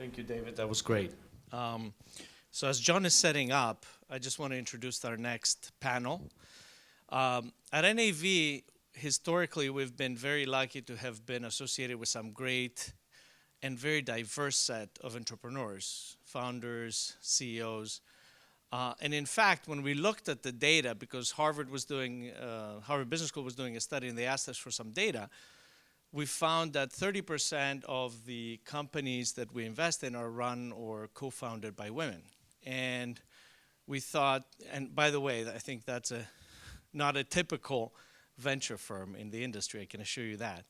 Thank you, David. That was great. So as John is setting up, I just want to introduce our next panel. At NAV, historically, we've been very lucky to have been associated with some great and very diverse set of entrepreneurs, founders, CEOs. And in fact, when we looked at the data, because Harvard Business School was doing a study and they asked us for some data, we found that 30% of the companies that we invest in are run or co-founded by women. And we thought, and by the way, I think that's not a typical venture firm in the industry, I can assure you that.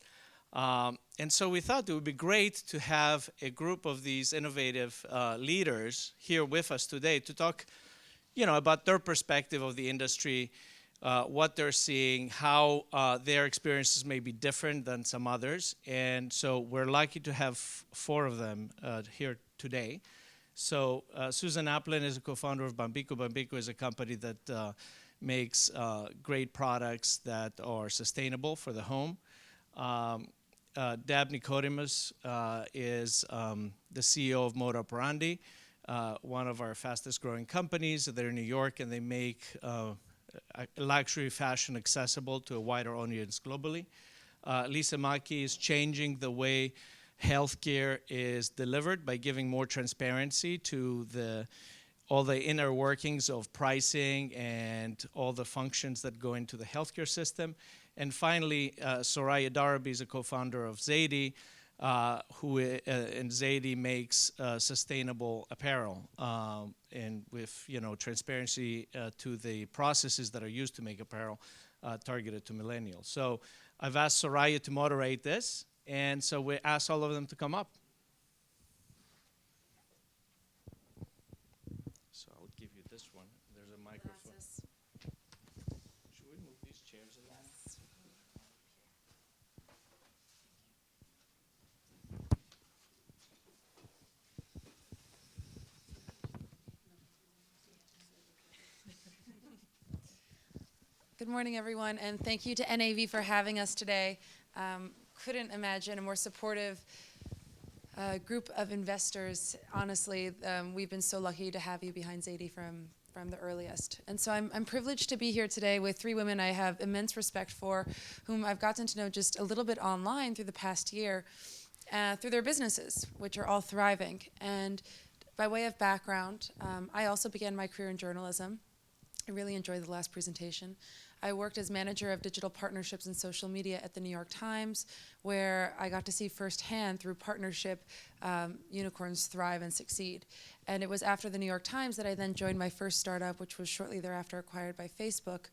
And so we thought it would be great to have a group of these innovative leaders here with us today to talk, about their perspective of the industry, what they're seeing, how their experiences may be different than some others. And so we're lucky to have 4 of them here today. So Susan Applin is a co-founder of Bambico. Bambico is a company that makes great products that are sustainable for the home. Deb Nicodemus is the CEO of Moda Operandi, one of our fastest growing companies. They're in New York and they make luxury fashion accessible to a wider audience globally. Lisa Maki is changing the way healthcare is delivered by giving more transparency to all the inner workings of pricing and all the functions that go into the healthcare system. And finally, Soraya Darabi is a co-founder of Zaidi, and Zaidi makes sustainable apparel, and with transparency to the processes that are used to make apparel targeted to millennials. So I've asked Soraya to moderate this, and so we asked all of them to come up. So I'll give you this one. There's a microphone. Gracias. Should we move these chairs in there? Good morning, everyone, and thank you to NAV for having us today. Couldn't imagine a more supportive group of investors. Honestly, we've been so lucky to have you behind Zaidi from the earliest. And so I'm privileged to be here today with 3 women I have immense respect for, whom I've gotten to know just a little bit online through the past year, through their businesses, which are all thriving. And by way of background, I also began my career in journalism. I really enjoyed the last presentation. I worked as manager of digital partnerships and social media at the New York Times, where I got to see firsthand through partnership unicorns thrive and succeed. And it was after the New York Times that I then joined my first startup, which was shortly thereafter acquired by Facebook,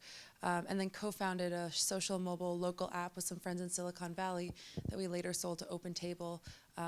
and then co-founded a social mobile local app with some friends in Silicon Valley that we later sold to OpenTable,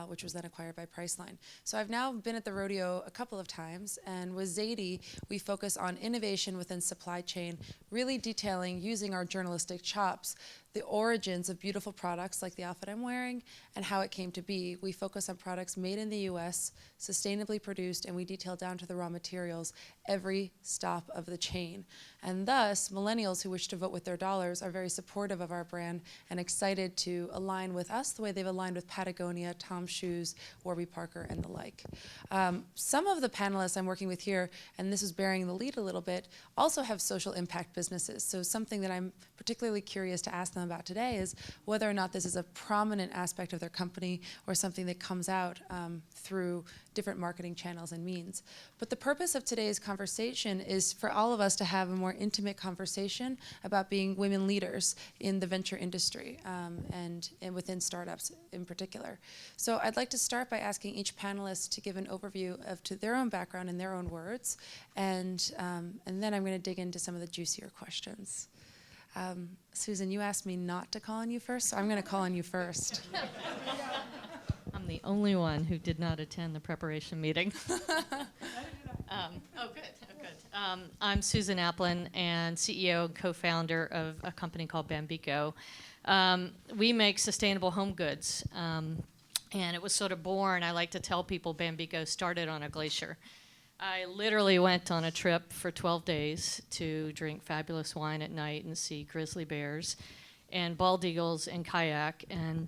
which was then acquired by Priceline. So I've now been at the rodeo a couple of times, and with Zaidi, we focus on innovation within supply chain, really detailing, using our journalistic chops, the origins of beautiful products like the outfit I'm wearing and how it came to be. We focus on products made in the US, sustainably produced, and we detail down to the raw materials every stop of the chain. And thus, millennials who wish to vote with their dollars are very supportive of our brand and excited to align with us the way they've aligned with Patagonia, Tom's Shoes, Warby Parker, and the like. Some of the panelists I'm working with here, and this is bearing the lead a little bit, also have social impact businesses. So something that I'm particularly curious to ask them about today is whether or not this is a prominent aspect of their company or something that comes out through different marketing channels and means. But the purpose of today's conversation is for all of us to have a more intimate conversation about being women leaders in the venture industry and within startups in particular. So I'd like to start by asking each panelist to give an overview to their own background in their own words, and then I'm going to dig into some of the juicier questions. Susan, you asked me not to call on you first, so I'm going to call on you first. I'm the only one who did not attend the preparation meeting. Good. I'm Susan Applin, and CEO and co-founder of a company called Bambico. We make sustainable home goods, and it was sort of born, I like to tell people, Bambico started on a glacier. I literally went on a trip for 12 days to drink fabulous wine at night and see grizzly bears and bald eagles and kayak, and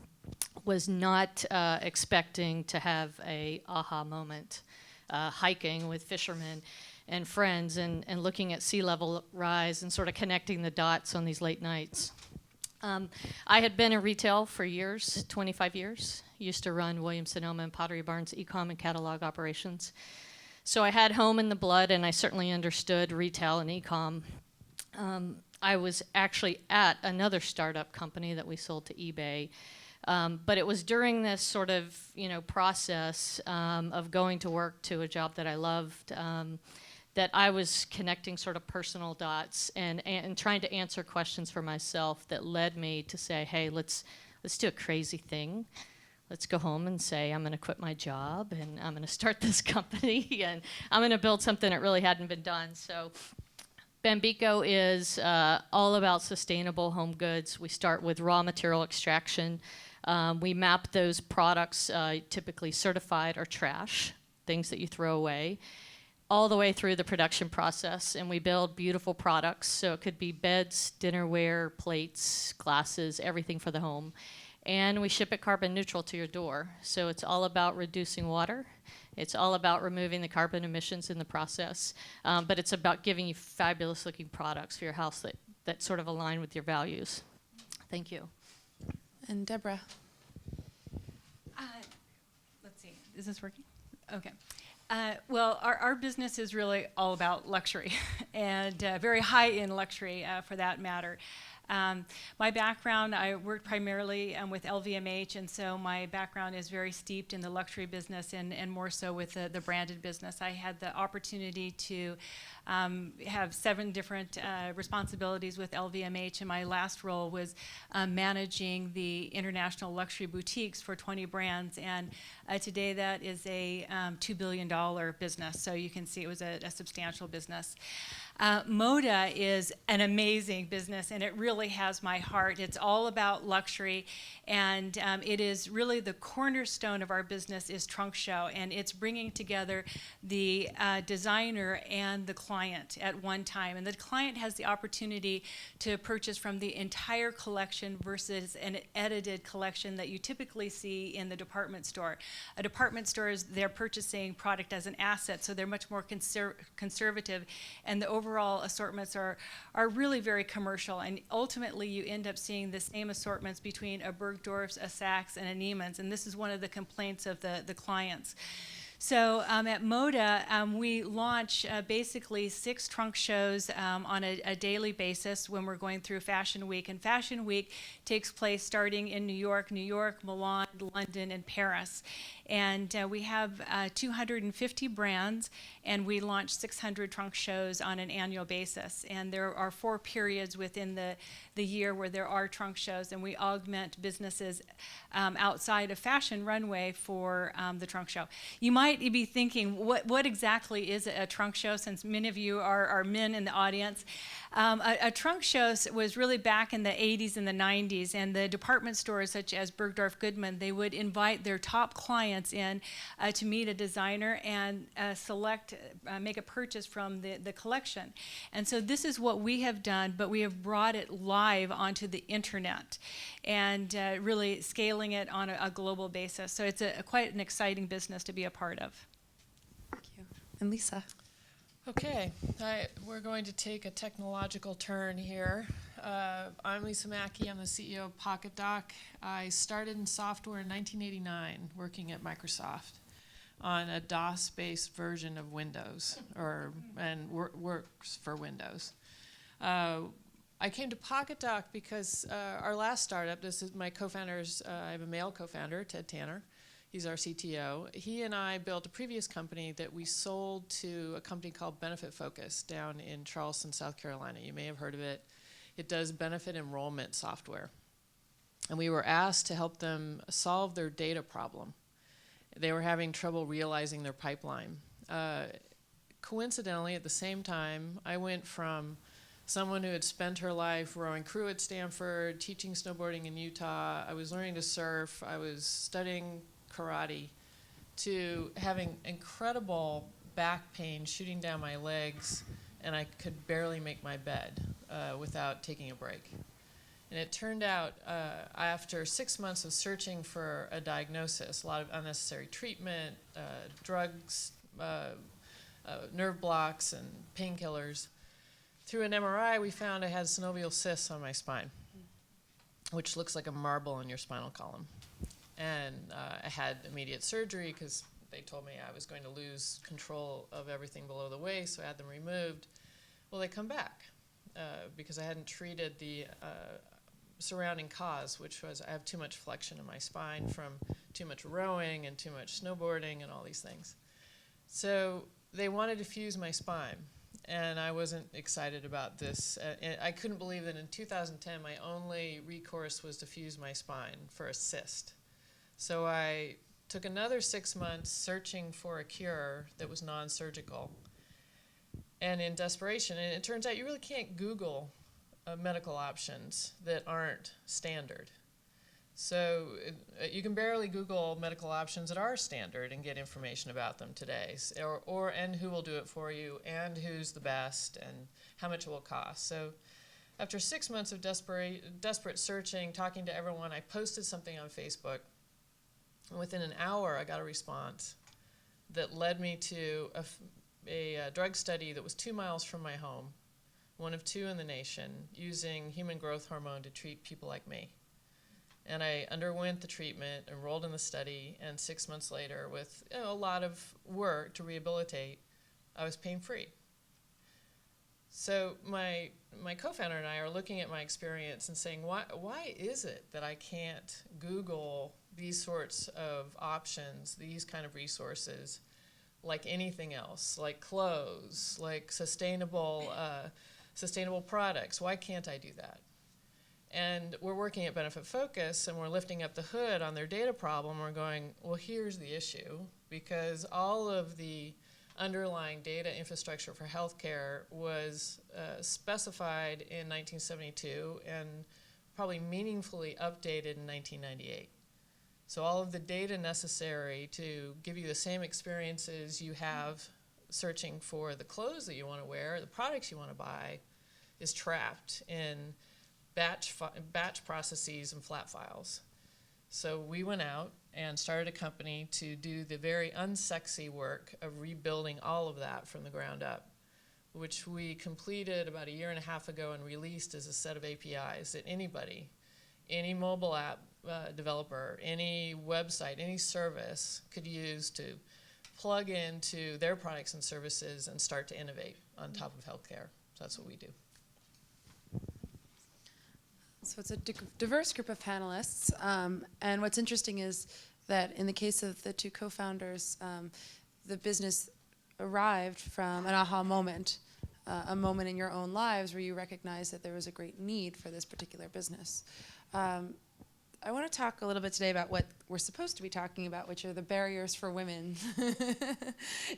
was not expecting to have a aha moment, hiking with fishermen and friends and looking at sea level rise and sort of connecting the dots on these late nights. I had been in retail for years, 25 years. Used to run Williams-Sonoma and Pottery Barn's e-com and catalog operations. So I had home in the blood, and I certainly understood retail and e-com. I was actually at another startup company that we sold to eBay. But it was during this sort of, process of going to work to a job that I loved that I was connecting sort of personal dots and trying to answer questions for myself that led me to say, hey, let's do a crazy thing. Let's go home and say, I'm going to quit my job and I'm going to start this company and I'm going to build something that really hadn't been done. So Bambico is all about sustainable home goods. We start with raw material extraction. We map those products, typically certified or trash, things that you throw away, all the way through the production process, and we build beautiful products. So it could be beds, dinnerware, plates, glasses, everything for the home. And we ship it carbon neutral to your door. So it's all about reducing water. It's all about removing the carbon emissions in the process. But it's about giving you fabulous looking products for your house that sort of align with your values. Thank you. And Deborah. Let's see, is this working? Okay. Well, our business is really all about luxury and very high-end luxury for that matter. My background, I worked primarily with LVMH, and so my background is very steeped in the luxury business and more so with the branded business. I had the opportunity to have 7 different responsibilities with LVMH, and my last role was managing the international luxury boutiques for 20 brands, and today that is a $2 billion business, so you can see it was a substantial business. Moda is an amazing business, and it really has my heart. It's all about luxury, and it is really the cornerstone of our business is Trunk Show, and it's bringing together the designer and the client at one time. And the client has the opportunity to purchase from the entire collection versus an edited collection that you typically see in the department store. A department store is they're purchasing product as an asset, so they're much more conservative, and the overall assortments are really very commercial, and ultimately you end up seeing the same assortments between a Bergdorf's, a Saks, and a Neiman's, and this is one of the complaints of the clients. So at Moda, we launch basically 6 trunk shows on a daily basis when we're going through Fashion Week. And Fashion Week takes place starting in New York, Milan, London, and Paris. And we have 250 brands, and we launch 600 trunk shows on an annual basis. And there are 4 periods within the year where there are trunk shows, and we augment businesses outside of Fashion Runway for the trunk show. You might be thinking, what exactly is a trunk show, since many of you are men in the audience. A trunk show was really back in the 80s and the 90s, and the department stores such as Bergdorf Goodman, they would invite their top clients in to meet a designer and make a purchase from the collection. And so this is what we have done, but we have brought it live onto the internet and really scaling it on a global basis. So it's quite an exciting business to be a part of. Thank you. And Lisa. Okay, we're going to take a technological turn here. I'm Lisa Mackey. I'm the CEO of PocketDoc. I started in software in 1989, working at Microsoft on a DOS-based version of Windows, and works for Windows. I came to PocketDoc because our last startup, this is my co-founders, I have a male co-founder, Ted Tanner. He's our CTO. He and I built a previous company that we sold to a company called Benefit Focus down in Charleston, South Carolina. You may have heard of it. It does benefit enrollment software. And we were asked to help them solve their data problem. They were having trouble realizing their pipeline. Coincidentally, at the same time, I went from someone who had spent her life rowing crew at Stanford, teaching snowboarding in Utah, I was learning to surf, I was studying karate, to having incredible back pain shooting down my legs, and I could barely make my bed without taking a break. And it turned out after 6 months of searching for a diagnosis, a lot of unnecessary treatment, drugs, nerve blocks, and painkillers, through an MRI we found I had synovial cysts on my spine, which looks like a marble in your spinal column. And I had immediate surgery because they told me I was going to lose control of everything below the waist, so I had them removed. Well, they come back because I hadn't treated the surrounding cause, which was I have too much flexion in my spine from too much rowing and too much snowboarding and all these things. So they wanted to fuse my spine, and I wasn't excited about this. I couldn't believe that in 2010 my only recourse was to fuse my spine for a cyst. So I took another 6 months searching for a cure that was non-surgical. And in desperation, and it turns out you really can't Google medical options that aren't standard. So you can barely Google medical options that are standard and get information about them today, and who will do it for you, and who's the best, and how much it will cost. So after 6 months of desperate searching, talking to everyone, I posted something on Facebook. And within an hour, I got a response that led me to a drug study that was 2 miles from my home, one of 2 in the nation, using human growth hormone to treat people like me. And I underwent the treatment, enrolled in the study, and 6 months later, with a lot of work to rehabilitate, I was pain-free. So my co-founder and I are looking at my experience and saying, why is it that I can't Google these sorts of options, these kind of resources, like anything else, like clothes, like sustainable products? Why can't I do that? And we're working at Benefit Focus, and we're lifting up the hood on their data problem. We're going, well, here's the issue, because all of the underlying data infrastructure for healthcare was specified in 1972 and probably meaningfully updated in 1998. So all of the data necessary to give you the same experiences you have searching for the clothes that you want to wear, the products you want to buy, is trapped in batch processes and flat files. So we went out and started a company to do the very unsexy work of rebuilding all of that from the ground up, which we completed about 1.5 years ago and released as a set of APIs that anybody, any mobile app developer, any website, any service could use to plug into their products and services and start to innovate on top of healthcare. So that's what we do. So it's a diverse group of panelists, and what's interesting is that in the case of the 2 co-founders, the business arrived from an aha moment, a moment in your own lives where you recognized that there was a great need for this particular business. I want to talk a little bit today about what we're supposed to be talking about, which are the barriers for women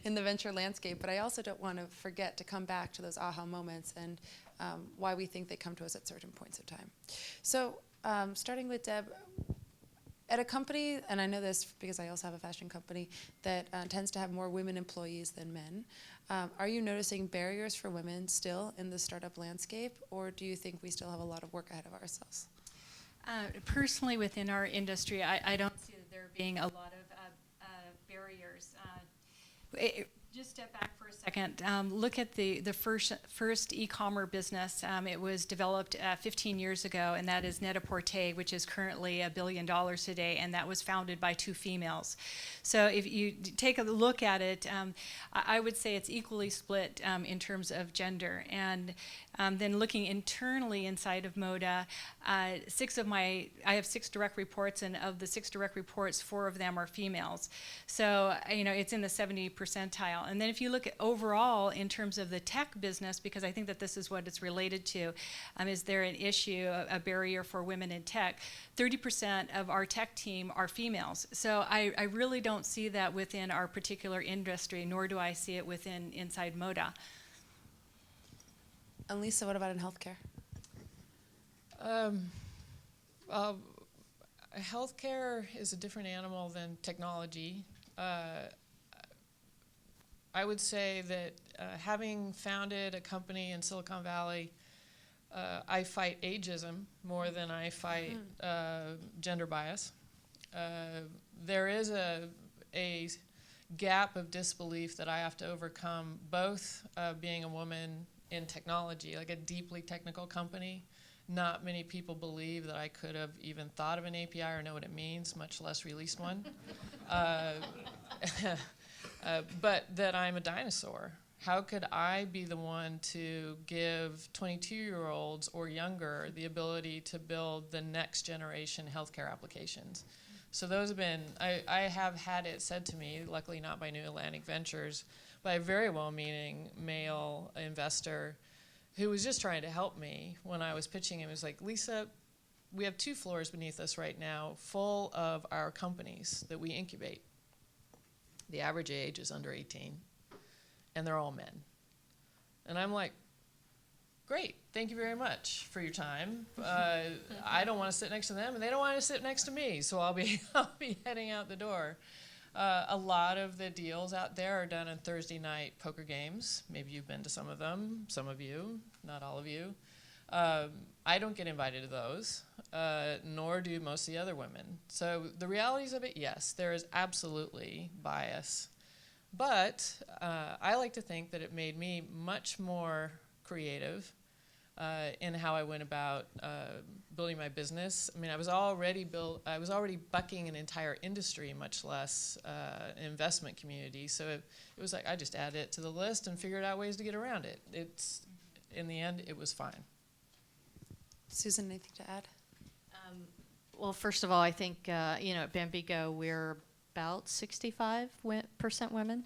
in the venture landscape, but I also don't want to forget to come back to those aha moments and why we think they come to us at certain points of time. So starting with Deb, at a company, and I know this because I also have a fashion company that tends to have more women employees than men, are you noticing barriers for women still in the startup landscape, or do you think we still have a lot of work ahead of ourselves? Personally, within our industry, I don't see there being a lot of barriers. Just step back for a second. Look at the first e-commerce business. It was developed 15 years ago, and that is Net-a-Porter, which is currently $1 billion today, and that was founded by 2 females. So if you take a look at it, I would say it's equally split in terms of gender. And then looking internally inside of Moda, I have 6 direct reports, and of the 6 direct reports, 4 of them are females. So it's in the 70 percentile. And then if you look at overall in terms of the tech business, because I think that this is what it's related to, is there an issue, a barrier for women in tech? 30% of our tech team are females. So I really don't see that within our particular industry, nor do I see it inside Moda. And Lisa, what about in healthcare? Healthcare is a different animal than technology. I would say that having founded a company in Silicon Valley I fight ageism more than I fight gender bias. There is a gap of disbelief that I have to overcome, both being a woman in technology, like a deeply technical company. Not many people believe that I could have even thought of an API or know what it means, much less released one. But that I'm a dinosaur. How could I be the one to give 22-year-olds or younger the ability to build the next generation healthcare applications? So those have been, I have had it said to me, luckily not by New Atlantic Ventures, by a very well-meaning male investor who was just trying to help me when I was pitching him. He was like, Lisa, we have 2 floors beneath us right now full of our companies that we incubate. The average age is under 18, and they're all men. And I'm like, great, thank you very much for your time. I don't want to sit next to them, and they don't want to sit next to me, so I'll be heading out the door. A lot of the deals out there are done on Thursday night poker games. Maybe you've been to some of them, some of you, not all of you. I don't get invited to those, nor do most of the other women. So the realities of it, yes, there is absolutely bias. But I like to think that it made me much more creative in how I went about building my business. I mean, I was already bucking an entire industry, much less an investment community. So it was like I just added it to the list and figured out ways to get around it. In the end, it was fine. Susan, anything to add? Well, first of all, I think at Bambico we're about 65% women.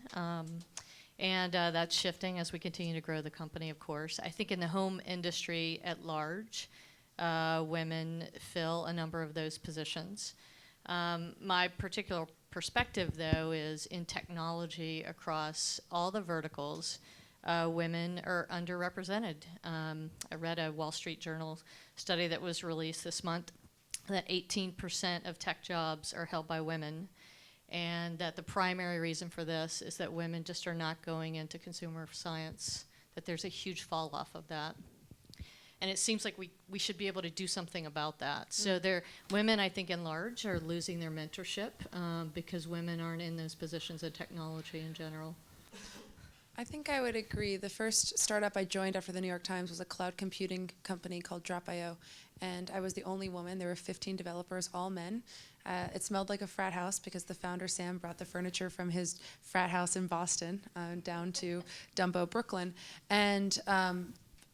And that's shifting as we continue to grow the company, of course. I think in the home industry at large, women fill a number of those positions. My particular perspective, though, is in technology across all the verticals, women are underrepresented. I read a Wall Street Journal study that was released this month that 18% of tech jobs are held by women. And that the primary reason for this is that women just are not going into consumer science, that there's a huge fall off of that. And it seems like we should be able to do something about that. So women, I think, in large, are losing their mentorship because women aren't in those positions in technology in general. I think I would agree. The first startup I joined after the New York Times was a cloud computing company called Drop.io. And I was the only woman. There were 15 developers, all men. It smelled like a frat house because the founder, Sam, brought the furniture from his frat house in Boston down to Dumbo, Brooklyn. And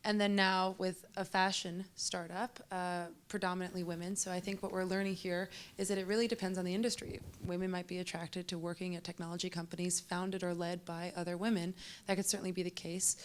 then now with a fashion startup, predominantly women. So I think what we're learning here is that it really depends on the industry. Women might be attracted to working at technology companies founded or led by other women. That could certainly be the case.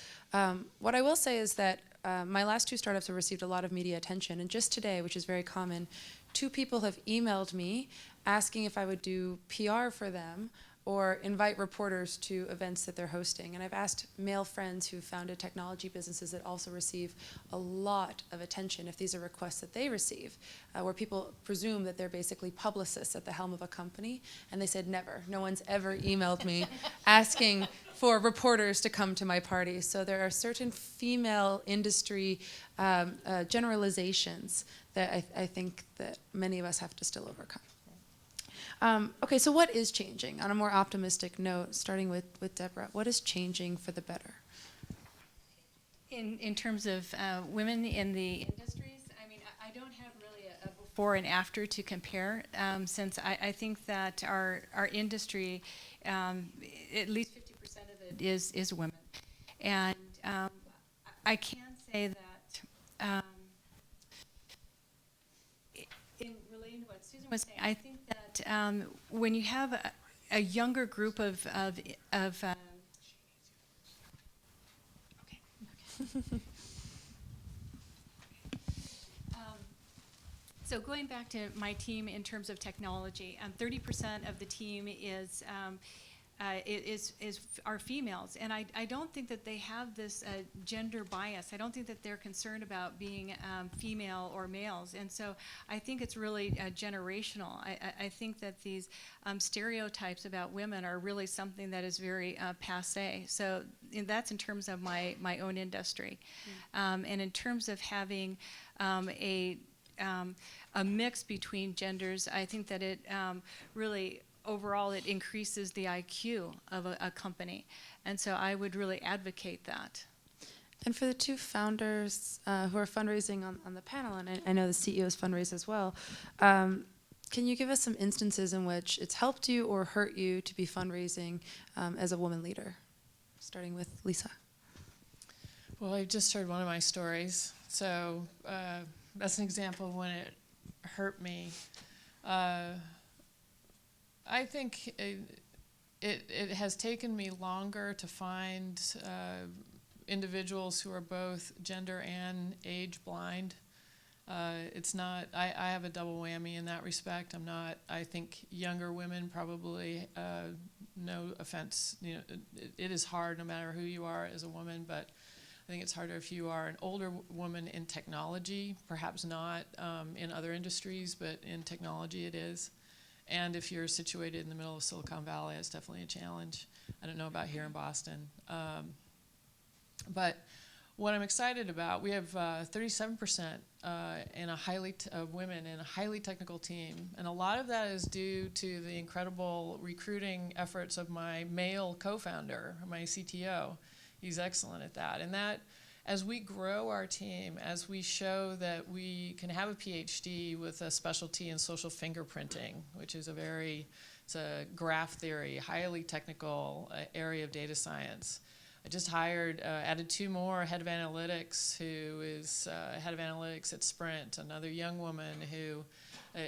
What I will say is that my last 2 startups have received a lot of media attention. And just today, which is very common, 2 people have emailed me asking if I would do PR for them or invite reporters to events that they're hosting. And I've asked male friends who founded technology businesses that also receive a lot of attention if these are requests that they receive, where people presume that they're basically publicists at the helm of a company. And they said, never. No one's ever emailed me asking for reporters to come to my party. So there are certain female industry generalizations that I think that many of us have to still overcome. Okay, so what is changing? On a more optimistic note, starting with Deborah, what is changing for the better? In terms of women in the industries, I mean, I don't have really a before and after to compare, since I think that our industry, at least 50% of it is women. And I can say that in relating to what Susan was saying, I think that when you have a younger group of so going back to my team in terms of technology, 30% of the team is are females, and I don't think that they have this gender bias. I don't think that they're concerned about being female or males, and so I think it's really generational. I think that these stereotypes about women are really something that is very passé. So that's in terms of my own industry, and in terms of having a mix between genders, I think that it really overall it increases the IQ of a company, and so I would really advocate that. And for the two founders who are fundraising on the panel, and I know the CEO's fundraise as well, can you give us some instances in which it's helped you or hurt you to be fundraising as a woman leader? Starting with Lisa. Well, I just heard one of my stories, so that's an example of when it hurt me. I think it has taken me longer to find individuals who are both gender and age blind. It's not, I have a double whammy in that respect. I think younger women probably, no offense, it is hard no matter who you are as a woman, but I think it's harder if you are an older woman in technology, perhaps not in other industries, but in technology it is. And if you're situated in the middle of Silicon Valley, it's definitely a challenge. I don't know about here in Boston. But what I'm excited about, we have 37% women in a highly technical team. And a lot of that is due to the incredible recruiting efforts of my male co-founder, my CTO. He's excellent at that. And that, as we grow our team, as we show that we can have a PhD with a specialty in social fingerprinting, which is it's a graph theory, highly technical area of data science. I just added 2 more, head of analytics, who is head of analytics at Sprint, another young woman who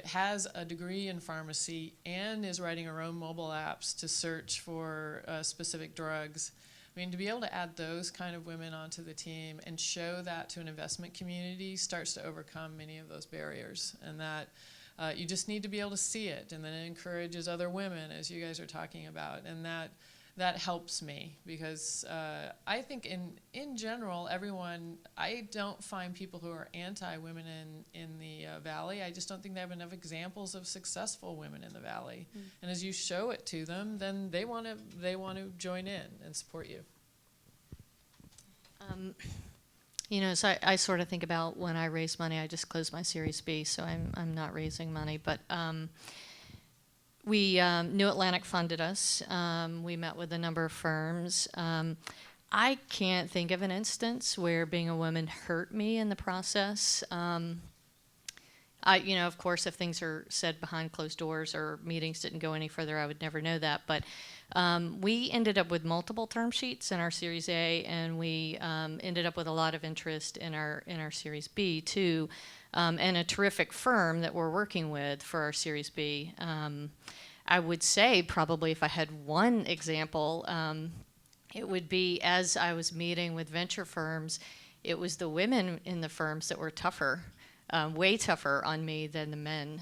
has a degree in pharmacy and is writing her own mobile apps to search for specific drugs. I mean, to be able to add those kind of women onto the team and show that to an investment community starts to overcome many of those barriers. And that you just need to be able to see it, and then it encourages other women, as you guys are talking about. And that helps me, because I think in general, I don't find people who are anti-women in the Valley. I just don't think they have enough examples of successful women in the Valley. And as you show it to them, then they want to join in and support you. So I sort of think about when I raise money, I just closed my Series B, so I'm not raising money, but New Atlantic funded us. We met with a number of firms. I can't think of an instance where being a woman hurt me in the process. Of course, if things are said behind closed doors or meetings didn't go any further, I would never know that. But we ended up with multiple term sheets in our Series A, and we ended up with a lot of interest in our Series B too, and a terrific firm that we're working with for our Series B. I would say probably if I had one example, it would be as I was meeting with venture firms, it was the women in the firms that were tougher. Way tougher on me than the men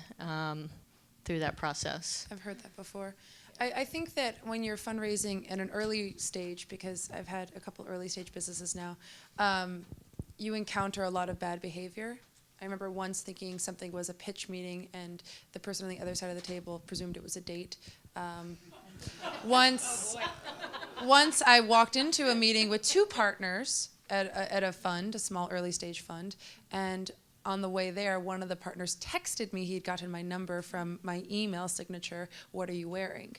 through that process. I've heard that before. I think that when you're fundraising at an early stage, because I've had a couple early stage businesses now, you encounter a lot of bad behavior. I remember once thinking something was a pitch meeting and the person on the other side of the table presumed it was a date. Once I walked into a meeting with 2 partners at a fund, a small early stage fund, and on the way there, one of the partners texted me. He'd gotten my number from my email signature. What are you wearing?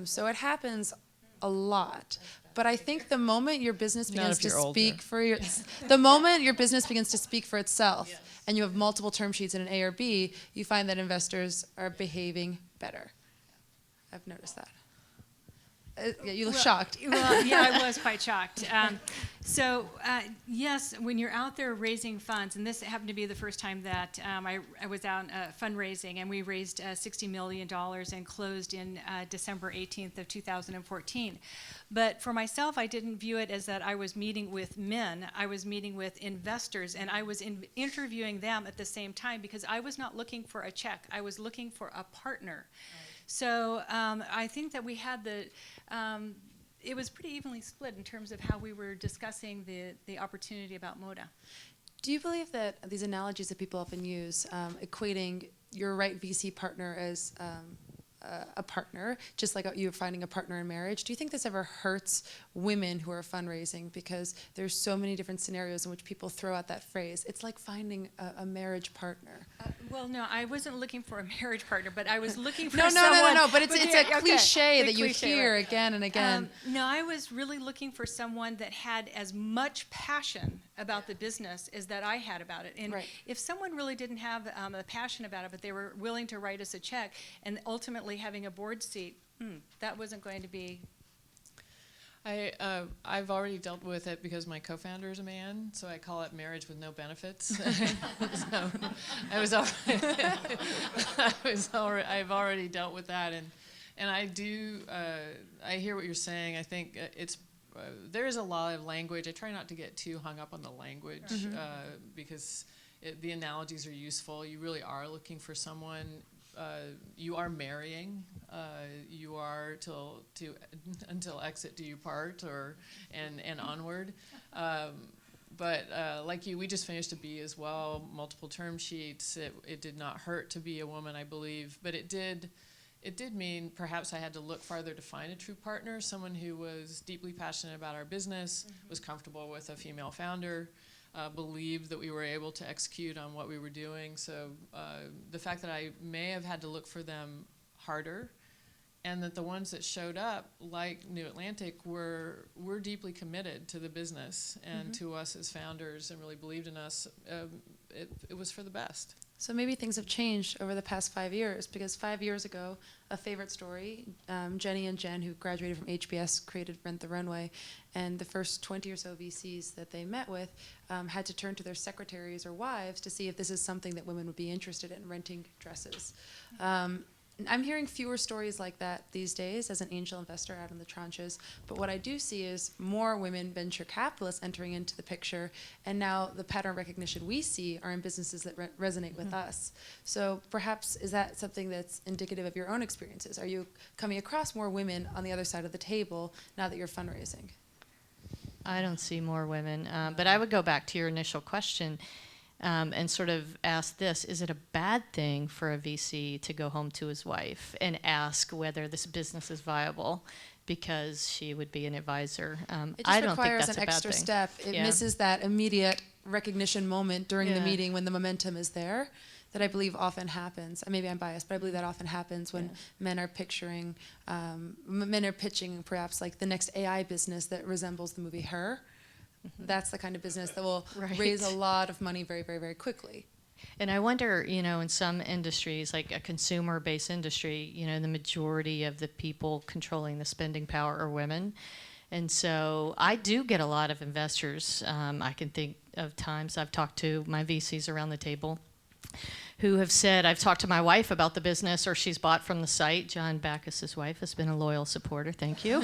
So it happens a lot. But I think the moment your business begins to speak for the moment your business begins to speak for itself, yes, and you have multiple term sheets in an A or B, you find that investors are behaving better. I've noticed that. Yeah, you look shocked. Well, yeah, I was quite shocked. Yes, when you're out there raising funds, and this happened to be the first time that I was out fundraising, and we raised $60 million and closed in December 18th of 2014. But for myself, I didn't view it as that I was meeting with men. I was meeting with investors, and I was interviewing them at the same time, because I was not looking for a check. I was looking for a partner. So I think that we had it was pretty evenly split in terms of how we were discussing the opportunity about Moda. Do you believe that these analogies that people often use, equating your right VC partner as a partner, just like you finding a partner in marriage, do you think this ever hurts women who are fundraising? Because there's so many different scenarios in which people throw out that phrase. It's like finding a marriage partner. Well, no, I wasn't looking for a marriage partner, but I was looking for No, someone. but it's a cliche The that you cliche, hear right. again and again. No, I was really looking for someone that had as much passion about the business as that I had about it. And Right. if someone really didn't have a passion about it, but they were willing to write us a check and ultimately having a board seat, that wasn't going to be. I've already dealt with it because my co-founder is a man, so I call it marriage with no benefits. So I've already dealt with that, and I do. I hear what you're saying. I think there is a lot of language. I try not to get too hung up on the language because the analogies are useful. You really are looking for someone. You are marrying. You are until exit do you part, and onward. But like you, we just finished a B as well, multiple term sheets. It did not hurt to be a woman, I believe, but it did mean perhaps I had to look farther to find a true partner, someone who was deeply passionate about our business, was comfortable with a female founder, believed that we were able to execute on what we were doing. So the fact that I may have had to look for them harder, and that the ones that showed up, like New Atlantic, were deeply committed to the business and to us as founders and really believed in us, it was for the best. So maybe things have changed over the past 5 years, because 5 years ago, a favorite story, Jenny and Jen, who graduated from HBS, created Rent the Runway, and the first 20 or so VCs that they met with had to turn to their secretaries or wives to see if this is something that women would be interested in, renting dresses. I'm hearing fewer stories like that these days as an angel investor out in the tranches, but what I do see is more women venture capitalists entering into the picture, and now the pattern recognition we see are in businesses that resonate with us. So perhaps is that something that's indicative of your own experiences? Are you coming across more women on the other side of the table now that you're fundraising? I don't see more women, but I would go back to your initial question. And sort of ask this: is it a bad thing for a VC to go home to his wife and ask whether this business is viable because she would be an advisor? It just I don't think requires that's an a bad extra thing. step. It Yeah. misses that immediate recognition moment during the Yeah. meeting when the momentum is there, that I believe often happens. Maybe I'm biased, but I believe that often happens when men are pitching perhaps like the next AI business that resembles the movie Her. That's the kind of business that will raise a lot of money very, very, very quickly. And I wonder, in some industries, like a consumer-based industry, the majority of the people controlling the spending power are women. And so I do get a lot of investors. I can think of times I've talked to my VCs around the table who have said, I've talked to my wife about the business, or she's bought from the site. John Backus's wife has been a loyal supporter. Thank you.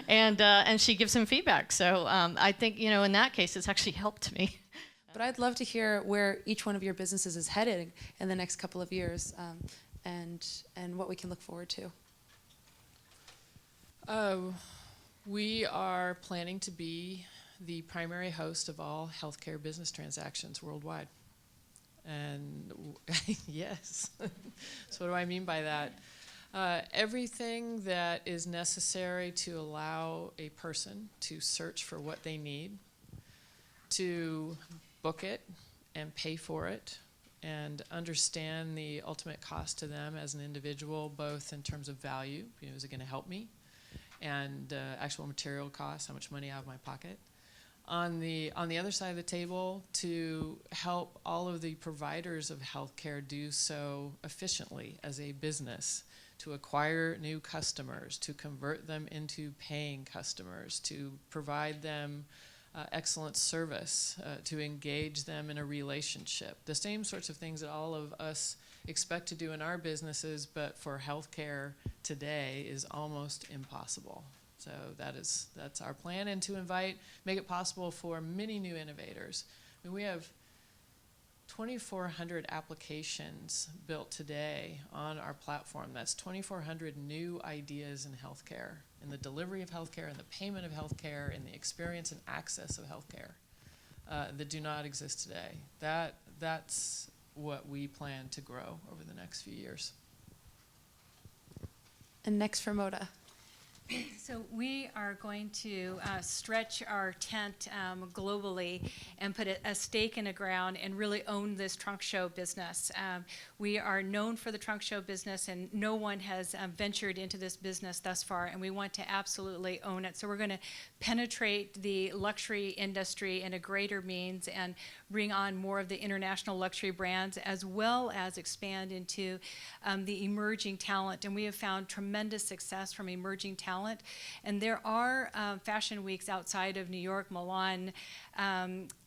And she gives him feedback. So I think, in that case, it's actually helped me. But I'd love to hear where each one of your businesses is headed in the next couple of years, and what we can look forward to. We are planning to be the primary host of all healthcare business transactions worldwide. And yes, so what do I mean by that? Everything that is necessary to allow a person to search for what they need, to book it and pay for it, and understand the ultimate cost to them as an individual, both in terms of value, is it going to help me, and actual material costs, how much money out of my pocket. On the other side of the table, to help all of the providers of healthcare do so efficiently as a business, to acquire new customers, to convert them into paying customers, to provide them excellent service, to engage them in a relationship. The same sorts of things that all of us expect to do in our businesses, but for healthcare today is almost impossible. So that's our plan, and to make it possible for many new innovators. I mean, we have 2,400 applications built today on our platform. That's 2,400 new ideas in healthcare, in the delivery of healthcare, in the payment of healthcare, in the experience and access of healthcare that do not exist today. That's what we plan to grow over the next few years. And next for Moda. So we are going to stretch our tent globally and put a stake in the ground and really own this trunk show business. We are known for the trunk show business, and no one has ventured into this business thus far, and we want to absolutely own it. So we're going to penetrate the luxury industry in a greater means and bring on more of the international luxury brands, as well as expand into the emerging talent. And we have found tremendous success from emerging talent. And there are fashion weeks outside of New York, Milan,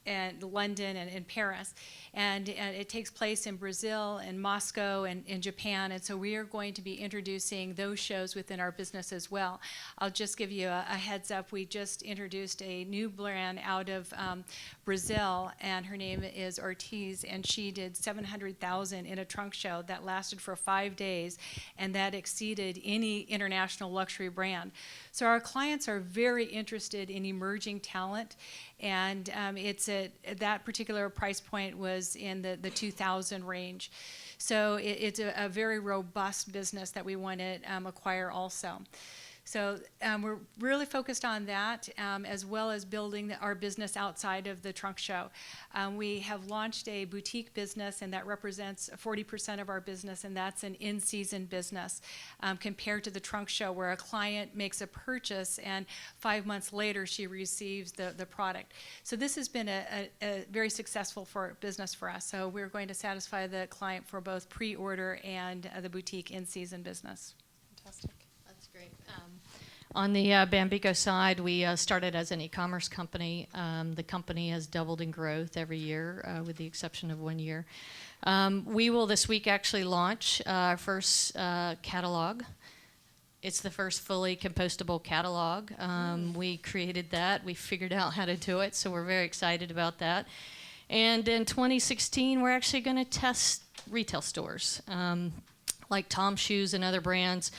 and London and Paris. And it takes place in Brazil and Moscow and in Japan. And so we are going to be introducing those shows within our business as well. I'll just give you a heads up. We just introduced a new brand out of Brazil, and her name is Ortiz, and she did 700,000 in a trunk show that lasted for 5 days, and that exceeded any international luxury brand. So our clients are very interested in emerging talent, and that particular price point was in the 2,000 range. So it's a very robust business that we want to acquire also. So we're really focused on that, as well as building our business outside of the trunk show. We have launched a boutique business, and that represents 40% of our business, and that's an in-season business, compared to the trunk show, where a client makes a purchase and 5 months later she receives the product. So this has been a very successful business for us. So we're going to satisfy the client for both pre-order and the boutique in-season business. Fantastic. That's great. On the Bambico side, we started as an e-commerce company. The company has doubled in growth every year, with the exception of 1 year. We will this week actually launch our first catalog. It's the first fully compostable catalog. We created that. We figured out how to do it, so we're very excited about that. And in 2016, we're actually going to test retail stores. Like Tom's Shoes and other brands.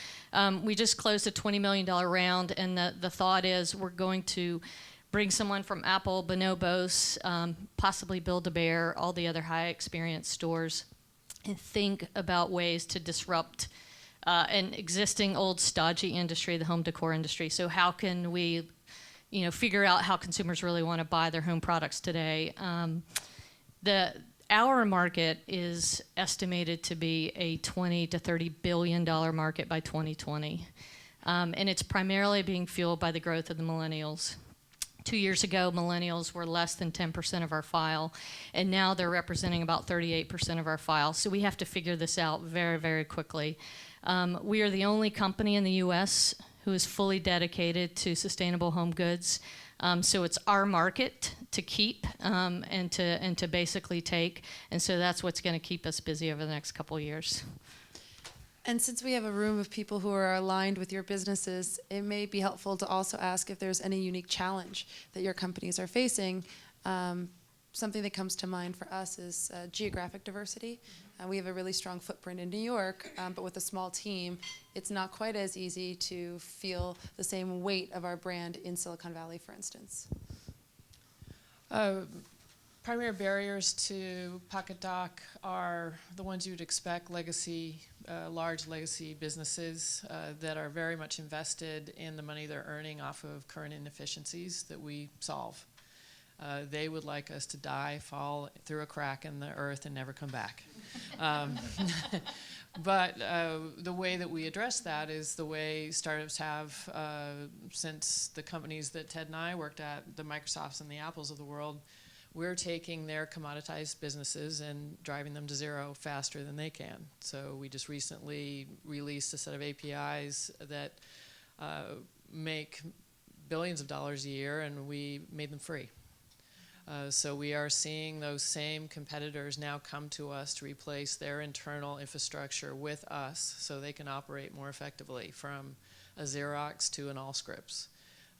We just closed a $20 million round, and the thought is we're going to bring someone from Apple, Bonobos, possibly Build-A-Bear, all the other high experience stores, and think about ways to disrupt an existing old stodgy industry, the home decor industry. So how can we, figure out how consumers really want to buy their home products today? Our market is estimated to be a $20 to $30 billion market by 2020. And it's primarily being fueled by the growth of the millennials. 2 years ago, millennials were less than 10% of our file, and now they're representing about 38% of our file. So we have to figure this out very, very quickly. We are the only company in the US who is fully dedicated to sustainable home goods. So it's our market to keep and to basically take, and so that's what's going to keep us busy over the next couple of years. And since we have a room of people who are aligned with your businesses, it may be helpful to also ask if there's any unique challenge that your companies are facing. Something that comes to mind for us is geographic diversity. We have a really strong footprint in New York, but with a small team, it's not quite as easy to feel the same weight of our brand in Silicon Valley, for instance. Primary barriers to Pocket Doc are the ones you would expect: large legacy businesses that are very much invested in the money they're earning off of current inefficiencies that we solve. They would like us to die, fall through a crack in the earth, and never come back. But the way that we address that is the way startups have since the companies that Ted and I worked at, the Microsofts and the Apples of the world. We're taking their commoditized businesses and driving them to zero faster than they can. So we just recently released a set of APIs that make billions of dollars a year, and we made them free. So we are seeing those same competitors now come to us to replace their internal infrastructure with us so they can operate more effectively, from a Xerox to an Allscripts.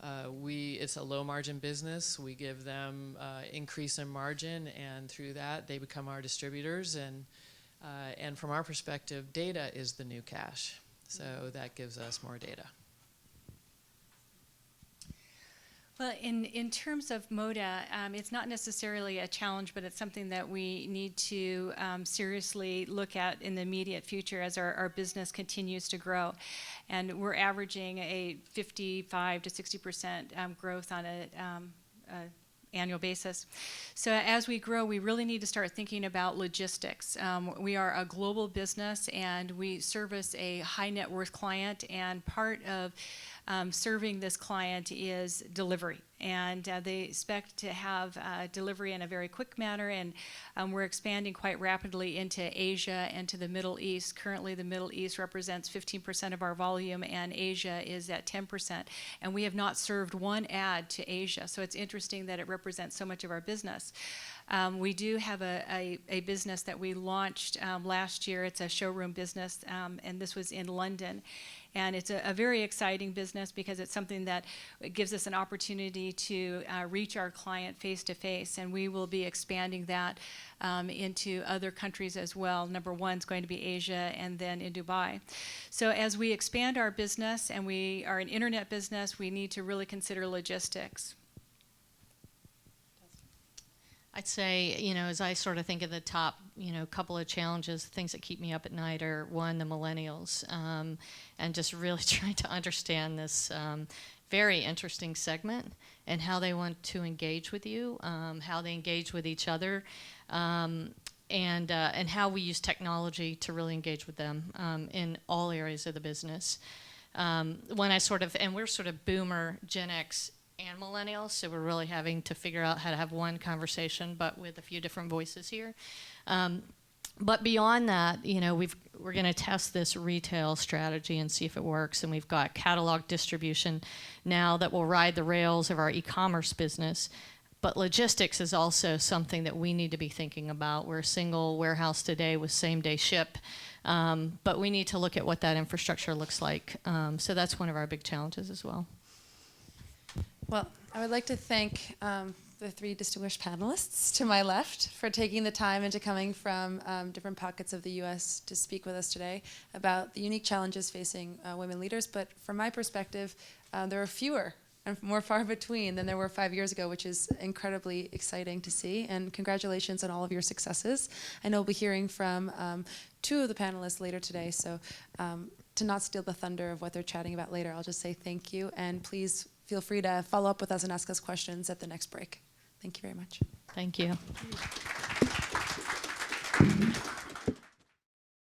It's a low margin business. We give them increase in margin, and through that they become our distributors. And from our perspective, data is the new cash. So that gives us more data. Well, in terms of MODA, it's not necessarily a challenge, but it's something that we need to seriously look at in the immediate future as our business continues to grow. And we're averaging a 55 to 60% growth on a annual basis. So as we grow, we really need to start thinking about logistics. We are a global business, and we service a high net worth client, and part of serving this client is delivery. And they expect to have delivery in a very quick manner, and we're expanding quite rapidly into Asia and to the Middle East. Currently, the Middle East represents 15% of our volume, and Asia is at 10%. And we have not served one ad to Asia, so it's interesting that it represents so much of our business. We do have a business that we launched last year. It's a showroom business, and this was in London. And it's a very exciting business because it's something that gives us an opportunity to reach our client face to face, and we will be expanding that into other countries as well. Number one is going to be Asia, and then in Dubai. So as we expand our business, and we are an internet business, we need to really consider logistics. I'd say, as I sort of think of the top, couple of challenges, things that keep me up at night are, one, the millennials, and just really trying to understand this very interesting segment and how they want to engage with you, how they engage with each other, and how we use technology to really engage with them in all areas of the business. And we're sort of boomer, Gen X, and millennials, so we're really having to figure out how to have one conversation, but with a few different voices here. But beyond that, we're going to test this retail strategy and see if it works, and we've got catalog distribution now that will ride the rails of our e-commerce business. But logistics is also something that we need to be thinking about. We're a single warehouse today with same-day ship, but we need to look at what that infrastructure looks like. So that's one of our big challenges as well. Well, I would like to thank the three distinguished panelists to my left for taking the time and to coming from different pockets of the U.S. to speak with us today about the unique challenges facing women leaders. But from my perspective, there are fewer and more far between than there were 5 years ago, which is incredibly exciting to see. And congratulations on all of your successes. I know we'll be hearing from two of the panelists later today, so to not steal the thunder of what they're chatting about later, I'll just say thank you, and please feel free to follow up with us and ask us questions at the next break. Thank you very much. Thank you.